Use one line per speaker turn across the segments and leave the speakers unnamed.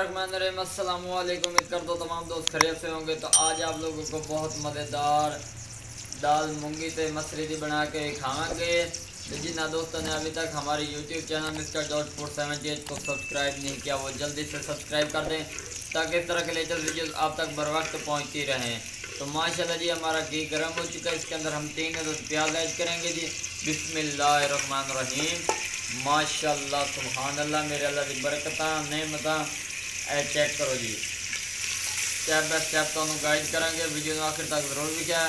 बिस्मिल्लाहिर्रहमानिर्रहीम। अस्सलाम वालेकुम। उम्मीद करता हूँ तमाम दोस्त खैरियत से होंगे। तो आज आप लोगों को बहुत मज़ेदार दाल मूंगी ते मसरी दी बना के खावांगे। तो जिन दोस्तों ने अभी तक हमारे YouTube चैनल मिस्टर डॉट 478 को सब्सक्राइब नहीं किया वो जल्दी से सब्सक्राइब कर दें ताकि इस तरह के लेटेस्ट वीडियोस आप तक बर वक्त पहुँचती रहें। तो माशाल्लाह जी हमारा घी गर्म हो चुका है। इसके अंदर हम 3 प्याज ऐड करेंगे जी। बिस्मिल्लाहिर्रहमानिर्रहीम। माशाल्लाह सुभान अल्लाह मेरे अल्लाह की बरकत नेमत चेक करो जी। स्टेप बाय स्टेप तो गाइड करेंगे। वीडियो में आखिर तक ज़रूर दिखा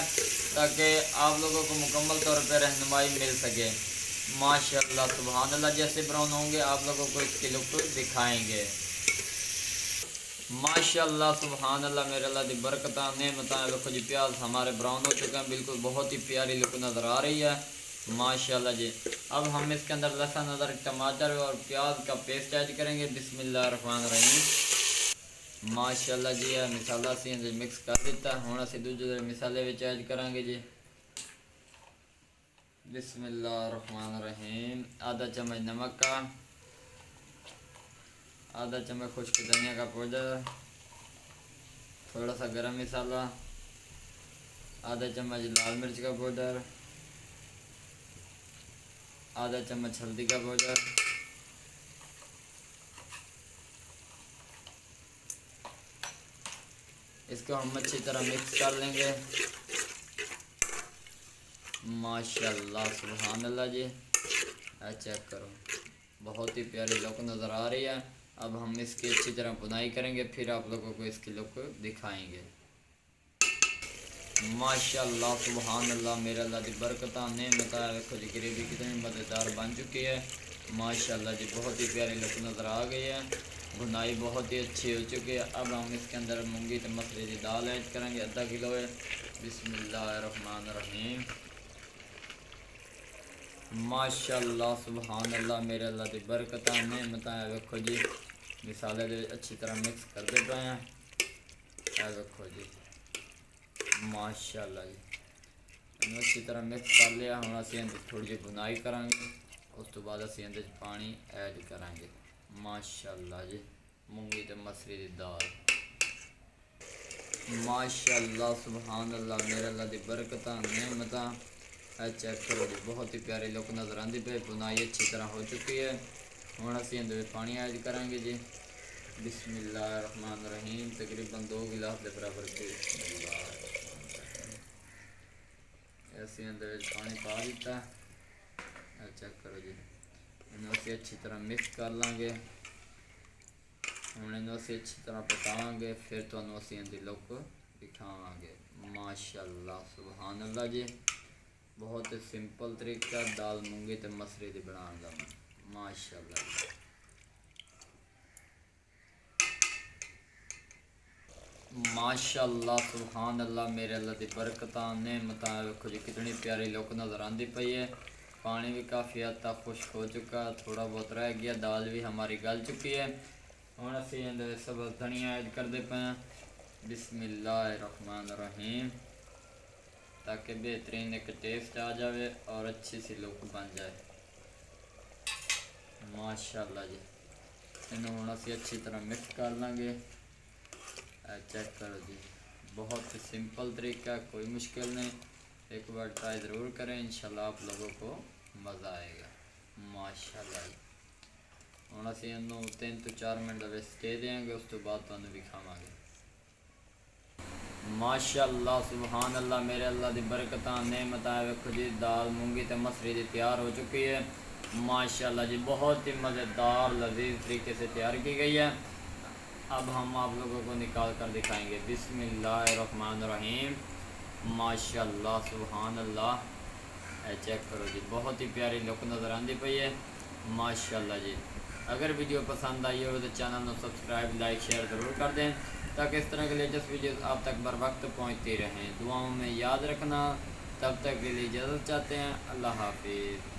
ताकि आप लोगों को मुकम्मल तौर पर रहनुमाई मिल सके। माशाल्लाह सुभान अल्लाह जैसे ब्राउन होंगे आप लोगों को इसकी लुक दिखाएंगे। माशाल्लाह सुभान अल्लाह मेरे अल्लाह की बरकत नेमत। देखो जी प्याज हमारे ब्राउन हो चुके हैं, बिल्कुल बहुत ही प्यारी लुक नज़र आ रही है माशाल्लाह जी। अब हम इसके अंदर लहसुन अदरक टमाटर और प्याज का पेस्ट ऐड करेंगे। बिस्मिल्लाहिर्रहमानिर्रहीम। माशाल्लाह जी यह मसाला असी मिक्स कर दिता। हुण असी दूजे मसाले ऐड करांगे जी। बिस्मिल्लाहिर्रहमानिर्रहीम। आधा चम्मच नमक का, आधा चम्मच खुश्क धनिया का पाउडर, थोड़ा सा गरम मसाला, आधा चम्मच लाल मिर्च का पाउडर, आधा चम्मच हल्दी का पाउडर, इसको हम अच्छी तरह मिक्स कर लेंगे। माशाल्लाह सुभान अल्लाह जी चेक करो बहुत ही प्यारी लुक नज़र आ रही है। अब हम इसकी अच्छी तरह बुनाई करेंगे फिर आप लोगों को इसकी लुक दिखाएंगे। माशाल्लाह सुभान अल्लाह मेरे अल्लाह की बरकत ने बताया। देखो जी ग्रेवी कितनी मज़ेदार बन चुकी है माशाल्लाह जी। बहुत ही प्यारी लुक नज़र आ गई है, बुनाई बहुत ही अच्छी हो चुकी है। अब हम इसके अंदर मूंगी तो मसरे की दाल ऐड करेंगे, आधा किलो है। बिस्मिल्लाहिर्रहमानिर्रहीम। माशाल्लाह सुभान अल्लाह मेरे अल्लाह की बरकत ने बताया। देखो जी मिसाले दे अच्छी तरह मिक्स करते पे हैं। देखो जी माशाल्लाह जी अच्छी तरह मिक्स कर लिया। हम असी थोड़ी जी बुनाई करांगे, उस तो बाद असी पानी ऐड करांगे। माशाल्लाह जी मूंगी तो मसरी की दाल माशाल्लाह सुभान अल्लाह मेरे अल्लाह की बरकत नेमत चेक करो जी। बहुत ही प्यारी लुक नज़र आती पे, बुनाई अच्छी तरह हो चुकी है। हम असी पानी ऐड करांगे जी। बिस्मिल्लाहिर्रहमानिर्रहीम। तकरीबन 2 गिलास के बराबर असी पानी पा दिता। चेक करो जी इन्हें असी अच्छी तरह मिक्स कर लाँगे। हम इन्हें असी अच्छी तरह पकावांगे फिर तो असी इनकी लुक दिखावांगे। माशाल्लाह सुभान अल्लाह जी बहुत ही सिंपल तरीका दाल मूंगी तो मसरी की बनाने का। माशाल्लाह माशाल्लाह सुभान अल्लाह मेरे अल्लाह की बरकत ने मता। देखो जी कितनी प्यारी लुक नज़र आती पई है। पानी भी काफ़ी हद तक खुश्क हो चुका, थोड़ा बहुत रह गया। दाल भी हमारी गल चुकी है। हम असी सब धनिया ऐड करते पे हैं। बिस्मिल्लाहिर्रहमानिर्रहीम ताकि बेहतरीन एक टेस्ट आ जाए और अच्छी सी लुक बन जाए। माशाल्लाह जी इन्हों हम असी अच्छी तरह मिक्स कर लेंगे। चेक करो जी बहुत सिंपल तरीका, कोई मुश्किल नहीं। एक बार ट्राई ज़रूर करें, इंशाल्लाह आप लोगों को मज़ा आएगा। माशाल्लाह जी हम असी इनू 3 तो 4 मिनट स्टे देंगे, उस तो बाद तुहानू दिखावांगे। माशाल्लाह सुभान अल्लाह मेरे अल्लाह की बरकत नेमत। देखो जी दाल मूंगी तो मसरी की तैयार हो चुकी है माशाल्लाह जी। बहुत ही मज़ेदार लजीज तरीके से तैयार की गई है। अब हम आप लोगों को निकाल कर दिखाएंगे। बिस्मिल्लाहिर्रहमानिर्रहीम। माशाल्लाह सुभान अल्लाह चेक करो जी बहुत ही प्यारी लुक नज़र आती पई है माशाल्लाह जी। अगर वीडियो पसंद आई हो तो चैनल को सब्सक्राइब लाइक शेयर ज़रूर कर दें ताकि इस तरह के लेटेस्ट वीडियोस आप तक बर वक्त पहुँचती रहें। दुआओं में याद रखना। तब तक के लिए इजाज़त चाहते हैं। अल्लाह हाफिज़।